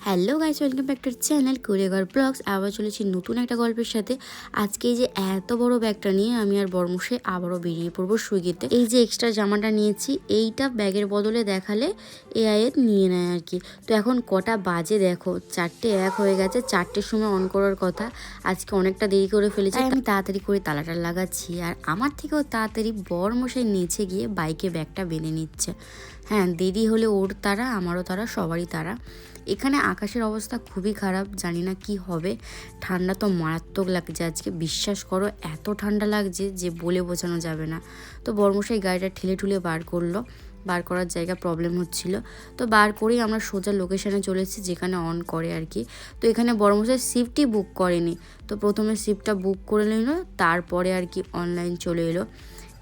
Hello guys, welcome back to channel Kuriaghar blogs. আবার চলেছি নতুন একটা গল্পের সাথে। আজকে এই যে এত বড় ব্যাগটা নিয়ে আমি আর বরমশাই আবারও বেরিয়ে পড়বো সুইগিতে। এই যে এক্সট্রা জামাটা নিয়েছি, এইটা ব্যাগের বদলে দেখালে এআইএ নিয়ে নেয় আর কি। তো এখন কটা বাজে দেখো, 4:01 হয়ে গেছে। 4টের সময় অন করার কথা, আজকে অনেকটা দেরি করে ফেলেছি। আমি তাড়াতাড়ি করে তালাটা লাগাচ্ছি, আর আমার থেকেও তাড়াতাড়ি বরমশাই নিচে গিয়ে বাইকে ব্যাগটা বেঁধে নিচ্ছে। হ্যাঁ, দেরি হলে ওর তারা, আমারও তারা, সবারই তারা। এখানে আকাশের অবস্থা খুবই খারাপ, জানি না কি হবে। ঠান্ডা তো মারাত্মক লাগছে আজকে, বিশ্বাস করো এত ঠান্ডা লাগছে যে বলে বোঝানো যাবে না। তো বর্মশাই গাড়িটা ঠেলে ঠুলে বার করলো, বার করার জায়গা প্রবলেম হচ্ছিল। তো বার করেই আমরা সোজা লোকেশানে চলে এসেছি যেখানে অন করে আর কি। তো এখানে বর্মশাই শিফটই বুক করেনি, তো প্রথমে শিফটটা বুক করে নিল, তারপরে আর কি অনলাইন চলে এলো।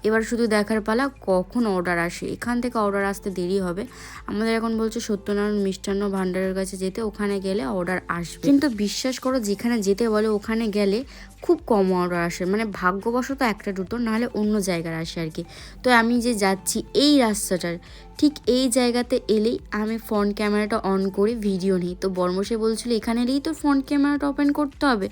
এবার শুধু দেখার পালা কখন অর্ডার আসে। এখান থেকে অর্ডার আসতে দেরি হবে। আমাদের এখন বলছে সত্যনারায়ণ মিষ্টান্ন ভাণ্ডারের কাছে যেতে, ওখানে গেলে অর্ডার আসবে। কিন্তু বিশ্বাস করো, যেখানে যেতে বলে ওখানে গেলে খুব কম অর্ডার আসে, মানে ভাগ্যবশত একটা দুটো, নাহলে অন্য জায়গায় আসে আর কি। তো আমি যে যাচ্ছি এই রাস্তাটার ঠিক এই জায়গাতে এলেই আমি ফ্রন্ট ক্যামেরাটা অন করে ভিডিও নিই। তো বর্মশাই বলছিল এখানে এলেই তো ফ্রন্ট ক্যামেরাটা ওপেন করতে হবে।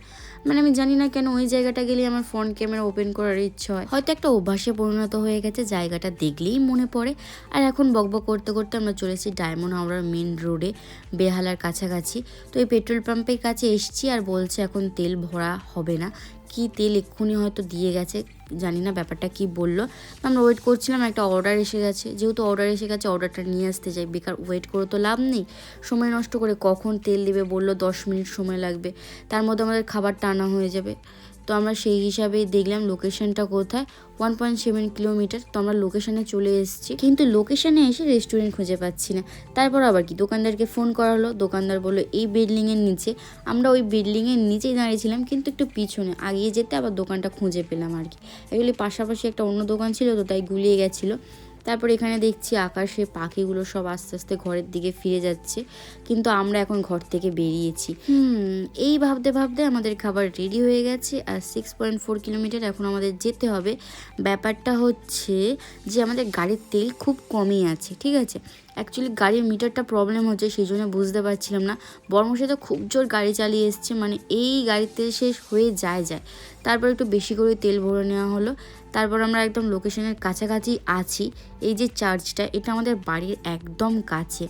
মানে আমি জানি না কেন ওই জায়গাটা গেলে আমার ফ্রন্ট ক্যামেরা ওপেন করার ইচ্ছা হয়, হয়তো একটা অভ্যাসে পরিণত হয়ে গেছে, জায়গাটা দেখলেই মনে পড়ে। আর এখন বকবক করতে করতে আমরা চলেছি ডায়মন্ড হাওড়ার মেন রোডে, বেহালার কাছাকাছি। তো এই পেট্রোল পাম্পের কাছে এসছি, আর বলছে এখন তেল ভরা হবে না, কি তেল এক্ষুনি হয়তো দিয়ে গেছে, জানি না ব্যাপারটা কি বললো। তো আমরা ওয়েট করছিলাম, একটা অর্ডার এসে গেছে, যেহেতু অর্ডার এসে গেছে অর্ডারটা নিয়ে আসতে চাই, বেকার ওয়েট করে তো লাভ নেই, সময় নষ্ট করে। কখন তেল দেবে বললো 10 মিনিট সময় লাগবে, তার মধ্যে আমাদের খাবারটা আনা হয়ে যাবে। তো আমরা সেই হিসাবেই দেখলাম লোকেশনটা কোথায়, 1.7 কিলোমিটার। তো আমরা লোকেশানে চলে এসেছি, কিন্তু লোকেশানে এসে রেস্টুরেন্ট খুঁজে পাচ্ছি না। তারপর আবার কি দোকানদারকে ফোন করা হলো, দোকানদার বললো এই বিল্ডিংয়ের নিচে। আমরা ওই বিল্ডিংয়ের নিচেই দাঁড়িয়েছিলাম, কিন্তু একটু পিছনে আগিয়ে যেতে আবার দোকানটা খুঁজে পেলাম আর কি। এগুলি পাশাপাশি একটা অন্য দোকান ছিল, তো তাই গুলিয়ে গেছিলো। তারপর এখানে দেখছি আকাশে পাখিগুলো সব আস্তে আস্তে ঘরের দিকে ফিরে যাচ্ছে, কিন্তু আমরা এখন ঘর থেকে বেরিয়েছি। এই ভাবতে ভাবতে আমাদের খাবার রেডি হয়ে গেছে, আর 6.4 কিলোমিটার এখন আমাদের যেতে হবে। ব্যাপারটা হচ্ছে যে আমাদের গাড়ির তেল খুব কমই আছে, ঠিক আছে। অ্যাকচুয়ালি গাড়ির মিটারটা প্রবলেম হচ্ছে, সেই জন্য বুঝতে পারছিলাম না। বর্মশাই তো খুব জোর গাড়ি চালিয়ে এসছে, মানে এই গাড়ির তেল শেষ হয়ে যায়। তারপর একটু বেশি করে তেল ভরে নেওয়া হলো। তারপর আমরা একদম লোকেশনের কাছাকাছি আছি। এই যে চার্চটা, এটা আমাদের বাড়ির একদম কাছে।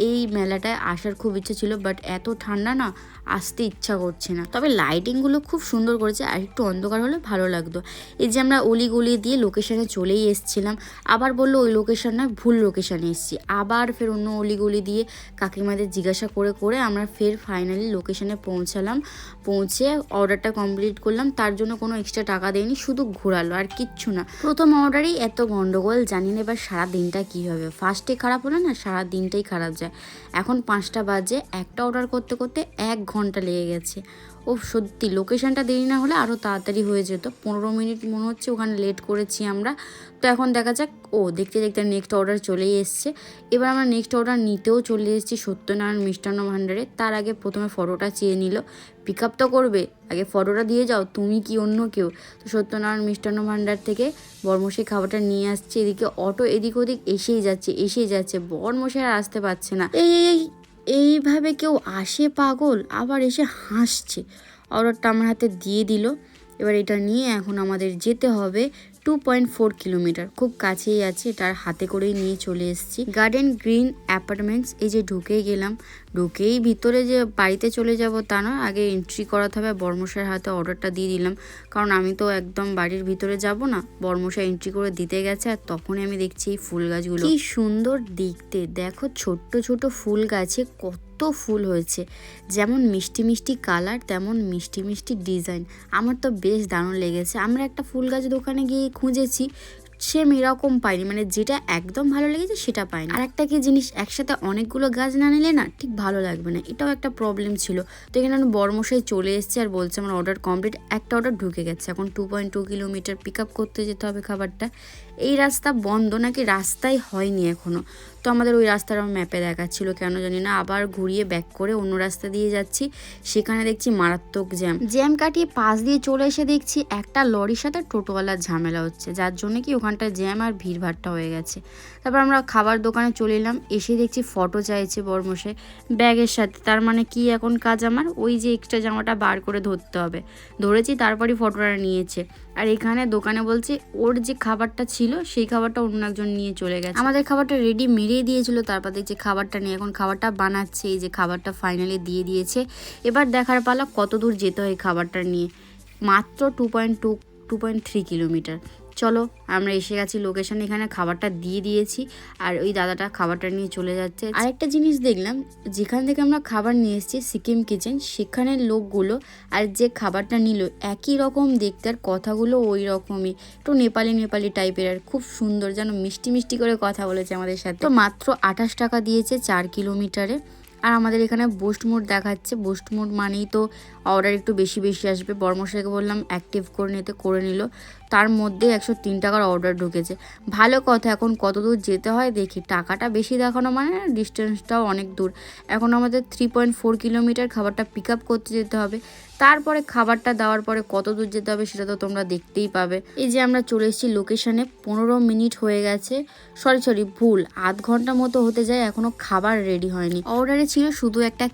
এই মেলাটায় আসার খুব ইচ্ছা ছিল, বাট এত ঠান্ডা না, আসতে ইচ্ছা করছে না। তবে লাইটিংগুলো খুব সুন্দর করেছে, আর একটু অন্ধকার হলে ভালো লাগতো। এই যে আমরা অলি দিয়ে লোকেশানে চলেই এসেছিলাম, আবার বললো ওই লোকেশান না, ভুল লোকেশানে এসেছি। আবার ফের অন্য অলি দিয়ে কাকিমাদের জিজ্ঞাসা করে করে আমরা ফের ফাইনালি লোকেশানে পৌঁছালাম। পৌঁছে অর্ডারটা কমপ্লিট করলাম, তার জন্য কোনো এক্সট্রা টাকা দেয়নি, শুধু ঘোরালো আর কিচ্ছু না। প্রথম অর্ডারেই এত গন্ডগোল, জানি না এবার সারা দিনটা কী হবে। ফার্স্টে খারাপ হলো না, সারা দিনটাই খারাপ যায়। এখন 5টা বাজে, একটা অর্ডার করতে করতে 1 ঘন্টা লেগে গেছে। ও সত্যি লোকেশানটা দেরি না হলে আরও তাড়াতাড়ি হয়ে যেত। 15 মিনিট মনে হচ্ছে ওখানে লেট করেছি আমরা। তো এখন দেখা যাক, দেখতে দেখতে নেক্সট অর্ডার চলেই এসছে। এবার আমরা নেক্সট অর্ডার নিতেও চলে এসেছি সত্যনারায়ণ মিষ্টান্ন ভাণ্ডারে। তার আগে প্রথমে ফটোটা চেয়ে নিল, পিক আপ তো করবে, আগে ফটোটা দিয়ে যাও, তুমি কি অন্য কেউ। তো সত্যনারায়ণ মিষ্টান্ন ভাণ্ডার থেকে বর্মশাই খাবারটা নিয়ে আসছে। এদিকে অটো এদিক ওদিক এসেই যাচ্ছে, বর্মশাই আর আসতে পারছে না। এইভাবে কেউ আসে পাগল, আবার এসে হাসছে। অর্ডারটা আমার হাতে দিয়ে দিল। এবার এটা নিয়ে এখন আমাদের যেতে হবে 2.4 কিলোমিটার, খুব কাছেই আছে, এটার হাতে করেই নিয়ে চলে এসেছি। গার্ডেন গ্রিন অ্যাপার্টমেন্টস, এই যে ঢুকেই গেলাম। ঢুকেই ভিতরে যে বাড়িতে চলে যাব তা নয়, আগে এন্ট্রি করাতে হবে। বর্মশাইয়ের হাতে অর্ডারটা দিয়ে দিলাম, কারণ আমি তো একদম বাড়ির ভিতরে যাব না। বর্মশাই এন্ট্রি করে দিতে গেছে, আর তখনই আমি দেখছি এই ফুল গাছগুলো কি সুন্দর দেখতে। দেখো ছোট্ট ছোট ফুল গাছে কত ফুল হয়েছে, যেমন মিষ্টি মিষ্টি কালার, তেমন মিষ্টি মিষ্টি ডিজাইন। আমার তো বেশ দারুণ লেগেছে। আমরা একটা ফুল গাছ দোকানে গিয়ে খুঁজেছি, সেম এরকম পাইনি, মানে যেটা একদম ভালো লেগেছে সেটা পাইনি। আর একটা কি জিনিস, একসাথে অনেকগুলো গাছ না নিলে না ঠিক ভালো লাগবে না, এটাও একটা প্রবলেম ছিল। তো এখানে আমি বর্মশাই চলে এসেছি, আর বলছে আমার অর্ডার কমপ্লিট, একটা অর্ডার ঢুকে গেছে। এখন 2.2 কিলোমিটার পিক আপ করতে যেতে হবে খাবারটা। এই রাস্তা বন্ধ নাকি রাস্তাই হয়নি এখনও। তো আমাদের ওই রাস্তার ম্যাপে দেখাচ্ছিল, কেন জানি না। আবার ঘুরিয়ে ব্যাক করে অন্য রাস্তা দিয়ে যাচ্ছি, সেখানে দেখছি মারাত্মক জ্যাম কাটিয়ে পাশ দিয়ে চলে এসে দেখছি একটা লরির সাথে টোটোওয়ালার ঝামেলা হচ্ছে, যার জন্য কি ওখানটায় জ্যাম আর ভিড়ভাড়টা হয়ে গেছে। তারপর আমরা খাবার দোকানে চলে এলাম, এসে দেখছি ফটো চাইছে বরমশাই ব্যাগের সাথে। তার মানে কি এখন কাজ আমার ওই যে এক্সট্রা জামাটা বার করে ধরতে হবে। ধরেছি, তারপরই ফটোটা নিয়েছে। আর এখানে দোকানে বলছে ওর যে খাবারটা ছিল সেই খাবারটা অন্য একজন নিয়ে চলে গেছে। আমাদের খাবারটা রেডি মেরেই দিয়েছিল, তারপর দেখছি খাবারটা নিয়ে এখন খাবারটা বানাচ্ছে। এই যে খাবারটা ফাইনালি দিয়ে দিয়েছে। এবার দেখার পালা কত দূর যেতে হয় খাবারটা নিয়ে। মাত্র 2.3 কিলোমিটার। চলো, আমরা এসে গেছি লোকেশন, এখানে খাবারটা দিয়ে দিয়েছি আর ওই দাদাটা খাবারটা নিয়ে চলে যাচ্ছে। আরেকটা জিনিস দেখলাম, যেখান থেকে আমরা খাবার নিয়ে এসেছি সিকিম কিচেন, সেখানের লোকগুলো আর যে খাবারটা নিল একই রকম দেখতে, আর কথাগুলো ওই রকমই, একটু নেপালি টাইপের, আর খুব সুন্দর, যেন মিষ্টি মিষ্টি করে কথা বলেছে আমাদের সাথে। তো মাত্র 28 টাকা দিয়েছে 4 কিলোমিটারে। আর আমাদের এখানে বুস্ট মোড দেখাচ্ছে। বুস্ট মোড মানেই তো অর্ডার একটু বেশি আসবে। বর্মশাইকে বললাম অ্যাক্টিভ করে নিতে, করে নিল। তার মধ্যে 103 টাকার অর্ডার ঢুকেছে। ভালো কথা। এখন কত দূর যেতে হয় দেখি। টাকাটা বেশি দেখানো মানে ডিস্টেন্সটাও অনেক দূর। এখন আমাদের 3.4 কিলোমিটার খাবারটা পিক আপ করতে যেতে হবে। তারপরে খাবারটা দেওয়ার পরে কত দূর যেতে হবে সেটা তো তোমরা দেখতেই পাবে। এই যে আমরা চলে এসেছি লোকেশানে, 15 মিনিট হয়ে গেছে। সরি ভুল, আধ ঘন্টা মতো হতে যায়, এখনও খাবার রেডি হয়নি। অর্ডারে ছিল শুধু একটা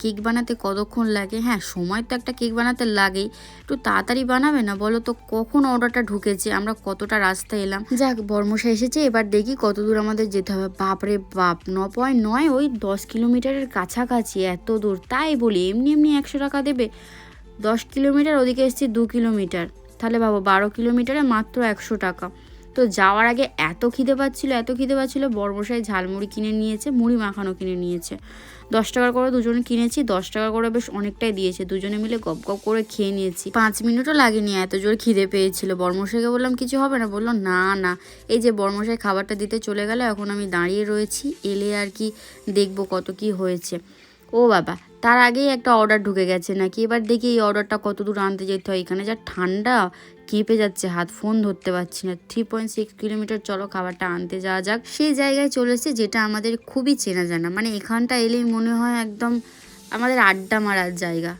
কেক বানাতে কতক্ষণ লাগে? হ্যাঁ, সময় তো একটা কেক বানাতে লাগেই, একটু তাড়াতাড়ি বানাবে না বলো তো? কখন অর্ডারটা ঢুকেছে, আমরা কতটা রাস্তা এলাম। যাক, বর্মশা এসেছে, এবার দেখি কত দূর আমাদের যেতে হবে। বাপরে বাপ, 9.9, ওই 10 কিলোমিটারের কাছাকাছি। এত দূর, তাই বলি এমনি 100 টাকা দেবে? 10 কিলোমিটার, ওদিকে এসেছি 2 কিলোমিটার, তাহলে ভাবো 12 কিলোমিটারে মাত্র 100 টাকা। তো যাওয়ার আগে এত খিদে পাচ্ছিল, বর্মশাই ঝালমুড়ি কিনে নিয়েছে, মুড়ি মাখানো কিনে নিয়েছে। 10 টাকা করে দুজনে কিনেছি, 10 টাকা করে বেশ অনেকটাই দিয়েছে। দুজনে মিলে গপ গপ করে খেয়ে নিয়েছি। 5 মিনিটও লাগেনি, এত জোর খিদে পেয়েছিল। বর্মশাইকে বললাম কিছু হবে না, বললো না। এই যে বর্মশাই খাবারটা দিতে চলে গেল, এখন আমি দাঁড়িয়ে রয়েছি, এলে আর কি দেখবো কত কি হয়েছে। ও বাবা, তার আগেই একটা অর্ডার ঢুকে গেছে নাকি। এবার দেখি এই অর্ডারটা কত দূর আনতে যেতে হয়। এখানে যা ঠান্ডা, কেঁপে যাচ্ছে হাত, ফোন ধরতে পারছি না। 3.6 কিলোমিটার, চলো খাবারটা আনতে যাওয়া যাক। সেই জায়গায় চলে এসেছে যেটা আমাদের খুবই চেনা জানা, মানে এখানটা এলেই মনে হয় একদম আমাদের আড্ডা মারার জায়গা।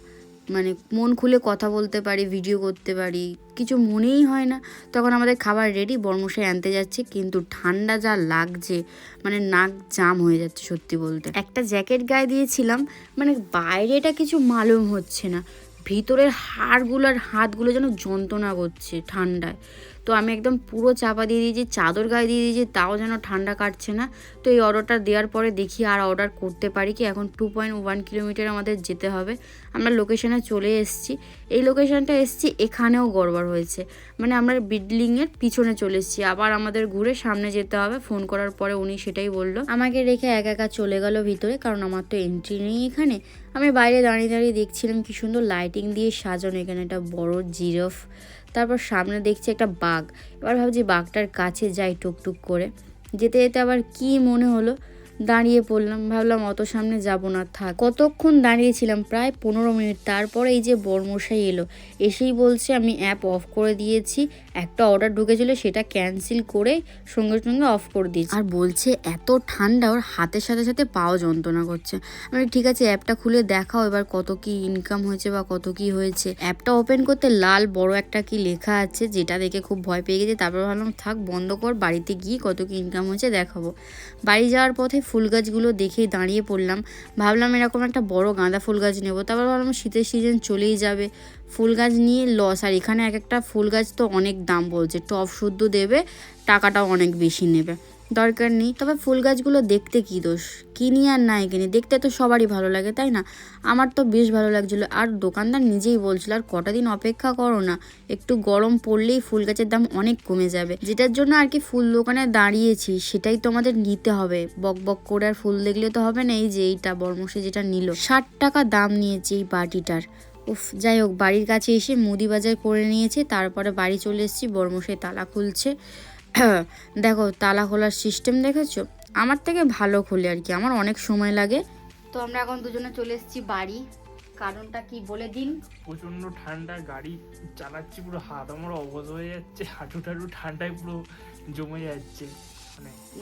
মানে মন খুলে কথা বলতে পারি, ভিডিও করতে পারি, কিছু মনেই হয় না। তখন আমাদের খাবার রেডি, বর্মশাই আনতে যাচ্ছে, কিন্তু ঠান্ডা যা লাগছে, মানে নাক জাম হয়ে যাচ্ছে সত্যি বলতে। একটা জ্যাকেট গায়ে দিয়েছিলাম, মানে বাইরেটা কিছু মালুম হচ্ছে না, ভিতরের হাড়গুলো আর হাতগুলো যেন যন্ত্রণা করছে ঠান্ডায়। তো আমি একদম পুরো চাপা দিয়ে দিয়েছি, চাদর গায়ে দিয়ে দিয়েছি, তাও যেন ঠান্ডা কাটছে না। তো এই অর্ডারটা দেওয়ার পরে দেখি আর অর্ডার করতে পারি কি। এখন 2.1 কিলোমিটার আমাদের যেতে হবে। আমরা লোকেশানে চলে এসেছি। এই লোকেশানটা এসেছি, এখানেও গড়বড় হয়েছে, মানে আমরা বিল্ডিংয়ের পিছনে চলে এসেছি। আবার আমাদের ঘুরে সামনে যেতে হবে। ফোন করার পরে উনি সেটাই বললো। আমাকে রেখে একা চলে গেল ভিতরে, কারণ আমার তো এন্ট্রি নেই এখানে। আমি বাইরে দাঁড়িয়ে দেখছিলাম কি সুন্দর লাইটিং দিয়ে সাজানো এখানে একটা বড় জিরাফ। তারপর সামনে দেখছি একটা বাঘ। এবার ভাবছি বাঘটার কাছে যাই টুকটুক করে। যেতে আবার কি মনে হলো, দাঁড়িয়ে পড়লাম। ভাবলাম অত সামনে যাব না, থাক। কতক্ষণ দাঁড়িয়েছিলাম, প্রায় 15 মিনিট। তারপরে এই যে বর্মশাই এলো, এসেই বলছে আমি অ্যাপ অফ করে দিয়েছি, একটা অর্ডার ঢুকেছিল সেটা ক্যান্সেল করে সঙ্গে অফ করে দিয়েছি। আর বলছে এত ঠান্ডা, ওর হাতের সাথে পাও যন্ত্রণা করছে। আমি ঠিক আছে, অ্যাপটা খুলে দেখাও এবার কত কি ইনকাম হয়েছে বা কত কি হয়েছে। অ্যাপটা ওপেন করতে লাল বড় একটা কি লেখা আছে, যেটা দেখে খুব ভয় পেয়ে গেছে। তারপর ভাবলাম থাক, বন্ধ কর, বাড়িতে গিয়ে কত কি ইনকাম হয়েছে দেখাবো। বাড়ি যাওয়ার পথে ফুল গাছগুলো দেখেই দাঁড়িয়ে পড়লাম। ভাবলাম এরকম একটা বড় গাঁদা ফুল গাছ নেবো। তারপর ভাবলাম শীতের সিজন চলেই যাবে, ফুল গাছ নিয়ে লস। আর এখানে এক একটা ফুল গাছ তো অনেক দাম বলছে, টব শুদ্ধ দেবে, টাকাটাও অনেক বেশি নেবে, দরকার নেই। তবে ফুল গাছগুলো দেখতে কি দোষ, কিনি আর নাই কিনি, দেখতে তো সবারই ভালো লাগে তাই না? আমার তো বেশ ভালো লাগছিলো। আর দোকানদার নিজেই বলছিল আর কটা দিন অপেক্ষা করো না, একটু গরম পড়লেই ফুল গাছের দাম অনেক কমে যাবে। যেটার জন্য আর কি ফুল দোকানে দাঁড়িয়েছি, সেটাই তো আমাদের নিতে হবে। বক বক করে আর ফুল দেখলে তো হবে না। এই যে এইটা বর্মশে যেটা নিল, 60 টাকা দাম নিয়েছে এই বাটিটার। উফ, যাই হোক, বাড়ির কাছে এসে মুদি বাজার করে নিয়েছে। তারপরে বাড়ি চলে এসেছি, বর্মশাই তালা খুলছে। দেখো তালা খোলার সিস্টেম দেখেছো, আমার থেকে ভালো খোলে আর কি, আমার অনেক সময় লাগে। তো আমরা এখন দুজনে চলে এসেছি বাড়ি। কারণটা কি বলে দিন। প্রচন্ড ঠান্ডা, গাড়ি চালাচ্ছি পুরো হাত আমার অবশ হয়ে যাচ্ছে, হাঁটু টাটু ঠান্ডায় পুরো জমে যাচ্ছে,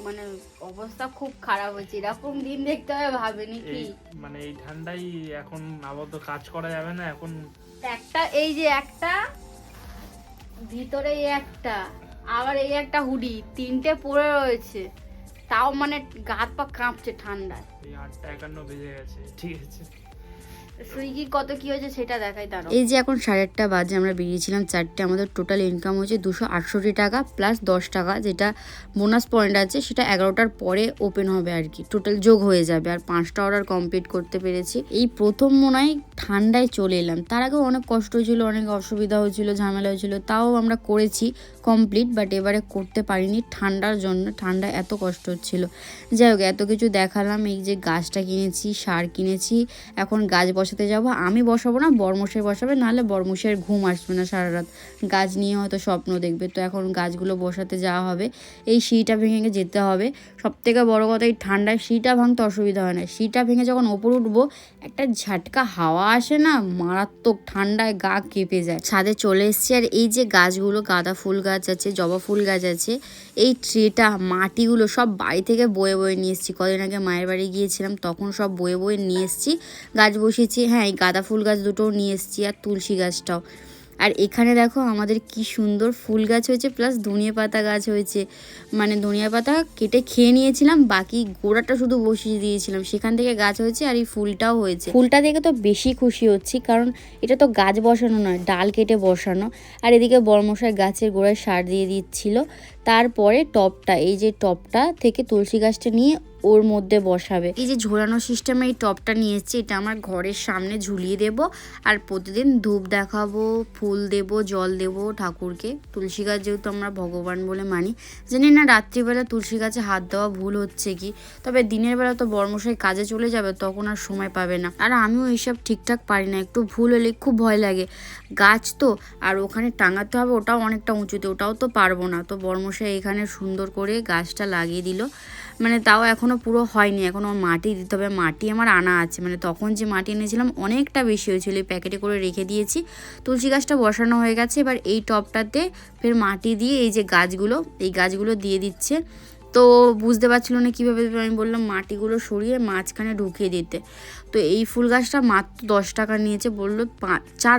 মানে অবস্থা খুব খারাপ হয়েছে। এরকম দিন দেখতে হবে ভাবেনি কি। মানে এই ঠান্ডায় এখন আপাতত কাজ করা যাবে না এখন। একটা এই যে একটা ভিতরে একটা, আবার এই একটা হুডি, তিনটে পরে রয়েছে, তাও মানে গা হাত পা কাঁপছে ঠান্ডায়। এই 8:51 বেজে গেছে, ঠিক আছে। সুইগি কত কি হয়েছে সেটা দেখাই তার। এই যে এখন 8:30 বাজে, আমরা বেরিয়েছিলাম 4টে, আমাদের টোটাল ইনকাম হয়েছে 268 টাকা প্লাস 10 টাকা, যেটা বোনাস পয়েন্ট আছে সেটা 11টার পরে ওপেন হবে আর কি, টোটাল যোগ হয়ে যাবে। আর 5টা অর্ডার কমপ্লিট করতে পেরেছি। এই প্রথম মনে হয় ঠান্ডায় চলে এলাম, তার আগেও অনেক কষ্ট হয়েছিল, অনেক অসুবিধা হয়েছিল, ঝামেলা হয়েছিল, তাও আমরা করেছি কমপ্লিট। বাট এবারে করতে পারিনি ঠান্ডার জন্য, ঠান্ডা এত কষ্ট হচ্ছিল। যাই হোক, এত কিছু দেখালাম। এই যে গাছটা কিনেছি, সার কিনেছি, এখন গাছ বসাতে যাব। আমি বসাবো না, বরমশাই বসাবে, নাহলে বরমশাইয়ের ঘুম আসবে না সারা রাত, গাছ নিয়ে হয়তো স্বপ্ন দেখবে। তো এখন গাছগুলো বসাতে যাওয়া হবে। এই সিঁড়িটা ভেঙে যেতে হবে। সবথেকে বড় কথা, এই ঠান্ডায় সিঁড়িটা ভাঙতে অসুবিধা হয় না, সিঁড়িটা ভেঙে যখন ওপর উঠবো একটা ঝাটকা হাওয়া আসে না, মারাত্মক, ঠান্ডায় গা কেঁপে যায়। ছাদে চলে এসেছি। আর এই যে গাছগুলো, গাঁদা ফুল গাছ আছে, জবা ফুল গাছ আছে, এই ট্রেটা মাটিগুলো সব বাড়ি থেকে বয়ে বয়ে নিয়ে এসেছি। কদিন আগে মায়ের বাড়ি গিয়েছিলাম, তখন সব বয়ে বয়ে নিয়ে এসেছি, গাছ বসিয়েছি। হ্যাঁ, এই গাঁদা ফুল গাছ দুটোও নিয়ে এসেছি, আর তুলসী গাছটাও। আর এখানে দেখো আমাদের কি সুন্দর ফুল গাছ হয়েছে, প্লাস ধনিয়া পাতা গাছ হয়েছে। মানে ধনিয়া পাতা কেটে খেয়ে নিয়েছিলাম, বাকি গোড়াটা শুধু বসিয়ে দিয়েছিলাম, সেখান থেকে গাছ হয়েছে। আর এই ফুলটাও হয়েছে। ফুলটা দেখে তো বেশি খুশি হচ্ছি, কারণ এটা তো গাছ বসানো নয়, ডাল কেটে বসানো। আর এদিকে বড়মশাই গাছের গোড়ায় সার দিয়ে দিচ্ছিল। তারপরে টবটা, এই যে টবটা থেকে তুলসী গাছটা নিয়ে ওর মধ্যে বসাবে। এই যে ঝোলানো সিস্টেমে এই টবটা নিয়েছি, এটা আমার ঘরের সামনে ঝুলিয়ে দেব। আর প্রতিদিন ধূপ দেখাবো, ফুল দেব, জল দেব ঠাকুরকে। তুলসী গাছ যেহেতু আমরা ভগবান বলে মানি, জানি না রাত্রিবেলা তুলসী গাছে হাত দেওয়া ভুল হচ্ছে কি, তবে দিনের বেলা তো বর্মশাই কাজে চলে যাবে, তখন আর সময় পাবে না। আর আমিও এইসব ঠিকঠাক পারি না, একটু ভুল হলে খুব ভয় লাগে। গাছ তো, আর ওখানে টাঙাতে হবে, ওটাও অনেকটা উঁচুতে, ওটাও তো পারবো না। তো বর্মশাই এখানে সুন্দর করে গাছটা লাগিয়ে দিল। মানে তাও এখনও পুরো হয়নি, এখনও মাটি দিতে হবে। মাটি আমার আনা আছে, মানে তখন যে মাটি এনেছিলাম অনেকটা বেশি হয়েছিল, এই প্যাকেটে করে রেখে দিয়েছি। তুলসী গাছটা বসানো হয়ে গেছে, এবার এই টবটাতে ফের মাটি দিয়ে এই যে গাছগুলো, এই গাছগুলো দিয়ে দিচ্ছে। তো বুঝতে পারছিল না কীভাবে, আমি বললাম মাটিগুলো সরিয়ে মাঝখানে ঢুকিয়ে দিতে। তো এই ফুল গাছটা মাত্র 10 টাকা নিয়েছে, বললো 4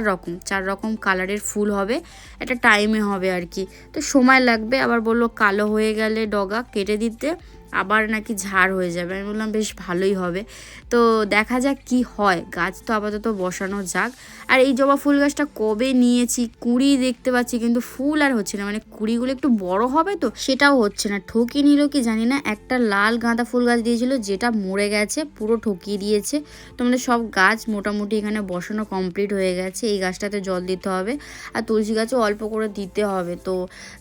রকম কালারের ফুল হবে, একটা টাইমে হবে আর কি, তো সময় লাগবে। আবার বললো কালো হয়ে গেলে ডগা কেটে দিতে, আবার নাকি ঝাড় হয়ে যাবে। আমি বললাম বেশ ভালোই হবে, তো দেখা যাক কি হয়। গাছ তো আপাতত বসানো যাক। আর এই জবা ফুল গাছটা কবে নিয়েছি, কুঁড়ি দেখতে পাচ্ছি, কিন্তু ফুল আর হচ্ছে না, মানে কুঁড়িগুলো একটু বড় হবে তো সেটাও হচ্ছে না। ঠকিয়ে নিল কি জানি না, একটা লাল গাঁদা ফুল গাছ দিয়েছিল যেটা মরে গেছে, পুরো ঠকিয়ে দিয়েছে। তো আমাদের সব গাছ মোটামুটি এখানে বসানো কমপ্লিট হয়ে গেছে। এই গাছটাতে জল দিতে হবে, আর তুলসী গাছও অল্প করে দিতে হবে। তো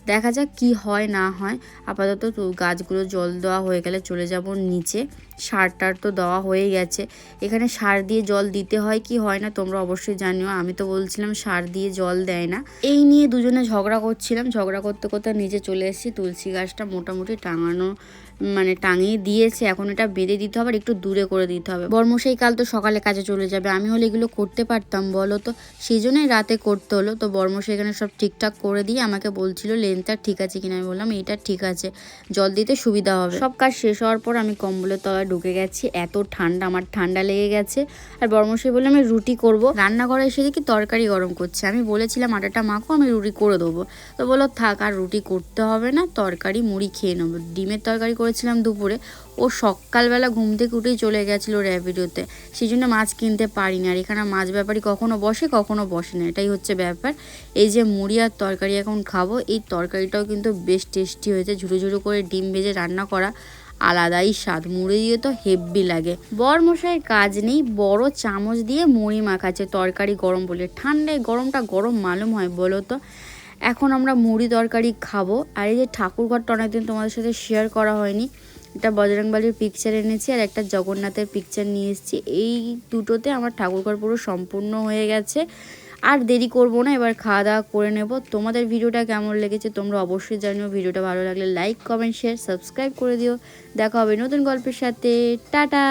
দেখা যাক কি হয় না হয়। আপাতত গাছগুলো জল দেওয়া হয়ে গেলে চলে যাব নিচে। সার টার তো দেওয়া হয়ে গেছে। এখানে সার দিয়ে জল দিতে হয় কি হয় না তোমরা অবশ্যই জানিও। আমি তো বলছিলাম সার দিয়ে জল দেয় না, এই নিয়ে দুজনে ঝগড়া করছিলাম। ঝগড়া করতে করতে নিচে চলে এসেছি। তুলসী গাছটা মোটামুটি টাঙানো, মানে টাঙিয়ে দিয়েছে, এখন এটা বেঁধে দিতে হবে, আর একটু দূরে করে দিতে হবে। বর্মশাই কাল তো সকালে কাজে চলে যাবে, আমি হলে এগুলো করতে পারতাম বলো তো, সেই জন্যই রাতে করতে হলো। তো বর্মশাই এখানে সব ঠিকঠাক করে দিয়ে আমাকে বলছিল লেন্থটা ঠিক আছে কিনা। আমি বললাম এইটা ঠিক আছে, জল দিতে সুবিধা হবে। সব কাজ শেষ হওয়ার পর আমি কম্বলের তলায় ঢুকে গেছি, এত ঠান্ডা, আমার ঠান্ডা লেগে গেছে। আর বর্মশাই বললাম আমি রুটি করব। রান্নাঘরে এসে দেখি তরকারি গরম করছে। আমি বলেছিলাম আটাটা মাখো, আমি রুটি করে দেবো। তো বললো থাক, আর রুটি করতে হবে না, তরকারি মুড়ি খেয়ে নেবো। ডিমের তরকারি করেছিলাম দুপুরে, ও সকালবেলা ঘুম থেকে উঠেই চলে গেছিলো র্যাপিডোতে, সেই জন্য মাছ কিনতে পারিনি। আর এখানে মাছ ব্যাপারী কখনো বসে কখনো বসে না, এটাই হচ্ছে ব্যাপার। এই যে মুড়ি আর তরকারি এখন খাবো। এই তরকারিটাও কিন্তু বেশ টেস্টি হয়েছে, ঝুড়ো ঝুড়ো করে ডিম ভেজে রান্না করা, আলাদাই স্বাদ। মুড়ি দিয়ে তো হেব্বি লাগে। বরমশাইয়ের কাজ নেই, বড় চামচ দিয়ে মুড়ি মাখাচ্ছে তরকারি গরম বলে। ঠান্ডায় গরমটা গরম মালুম হয় বলো তো। এখন আমরা মুড়ি তরকারি খাবো। আর এই যে ঠাকুরঘরটা অনেকদিন তোমাদের সাথে শেয়ার করা হয়নি, একটা বজরংবলীর পিকচার এনেছি আর একটা জগন্নাথের পিকচার নিয়ে এসেছি। এই দুটোতে আমার ঠাকুরঘর পুরো সম্পূর্ণ হয়ে গেছে। আর দেরি করব না, এবার খাওয়া দাওয়া করে নেব। তোমাদের ভিডিওটা কেমন লেগেছে তোমরা অবশ্যই জানিও। ভিডিওটা ভালো লাগলে লাইক কমেন্ট শেয়ার সাবস্ক্রাইব করে দিও। দেখা হবে নতুন গল্পের সাথে। টাটা।